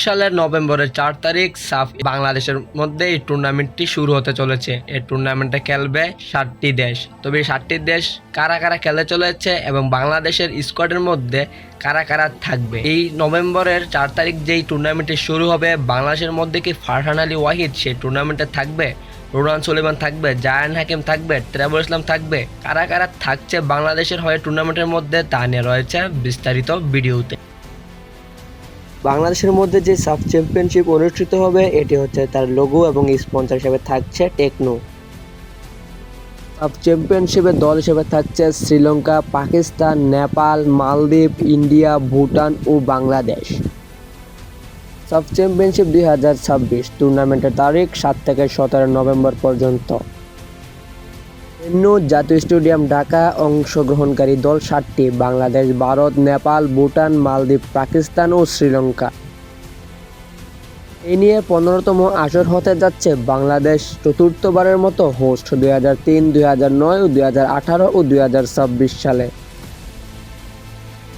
সালের নভেম্বরের 4 তারিখ সাফ বাংলাদেশের মধ্যে এই টুর্নামেন্টটি শুরু হতে চলেছে। এই টুর্নামেন্টে খেলবে 7টি দেশ। তবে এই 7টি দেশ কারা কারা খেলে চলেছে এবং বাংলাদেশের স্কোয়াডের মধ্যে কারা কারা থাকবে, এই নভেম্বরের 4 তারিখ যেই টুর্নামেন্টটি শুরু হবে, বাংলাদেশের মধ্যে কি ফারহান আলী ওয়াহিদ সেই টুর্নামেন্টে থাকবে, রোনান সুলেমান থাকবে, জায়ান হাকিম থাকবে, ট্রাভেল ইসলাম থাকবে, কারা কারা থাকছে বাংলাদেশের হয়ে টুর্নামেন্টের মধ্যে তা নিয়ে রয়েছে বিস্তারিত ভিডিওতে। বাংলাদেশের মধ্যে যে সাফ চ্যাম্পিয়নশিপ অনুষ্ঠিত হবে এটি হচ্ছে তার লোগো এবং স্পন্সর হিসেবে থাকছে টেকনো। সাফ চ্যাম্পিয়নশিপের দল হিসেবে থাকছে শ্রীলঙ্কা, পাকিস্তান, নেপাল, মালদ্বীপ, ইন্ডিয়া, ভুটান ও বাংলাদেশ। সাফ চ্যাম্পিয়নশিপ 2026 টুর্নামেন্টের তারিখ 7 থেকে 17 নভেম্বর পর্যন্ত। জাতীয় স্টেডিয়াম ঢাকা। অংশগ্রহণকারী দল 7টি: বাংলাদেশ, ভারত, নেপাল, ভুটান, মালদ্বীপ, পাকিস্তান ও শ্রীলঙ্কা। এই নিয়ে 15তম আসর হতে যাচ্ছে বাংলাদেশ চতুর্থবারের মতো হোস্ট 2003, 2009, 2018 ও 2026 সালে।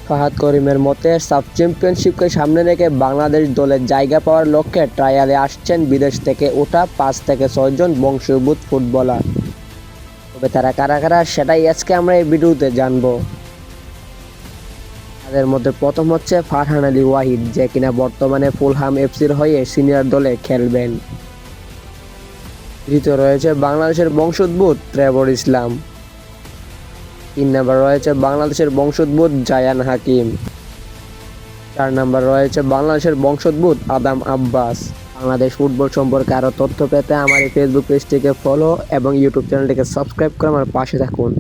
ফাহাদ করিমের মতে সাফ চ্যাম্পিয়নশিপকে সামনে রেখে বাংলাদেশ দলের জায়গা পাওয়ার লক্ষ্যে ট্রায়ালে আসছেন বিদেশ থেকে ওঠা 5 থেকে 6 জন বংশোদ্ভূত ফুটবলার। তবে তারা কারা কারা সেটাই আজকে আমরা এই ভিডিওতে জানবো। তাদের মধ্যে প্রথম হচ্ছে ফারহান আলী ওয়াহিদ, যে কিনা বর্তমানে ফুলহাম এফসির হয়ে সিনিয়র দলে খেলবেন। দ্বিতীয় রয়েছে বাংলাদেশের বংশোদ্ভূত ট্রেভর ইসলাম। 3 নম্বর রয়েছে বাংলাদেশের বংশোদ্ভূত জায়ান হাকিম। 4 নম্বর রয়েছে বাংলাদেশের বংশোদ্ভূত আদাম আব্বাস। বাংলাদেশ ফুটবল সম্পর্কে আরও তথ্য পেতে আমার এই ফেসবুক পেজটিকে ফলো এবং ইউটিউব চ্যানেলটিকে সাবস্ক্রাইব করে আমার পাশে থাকুন।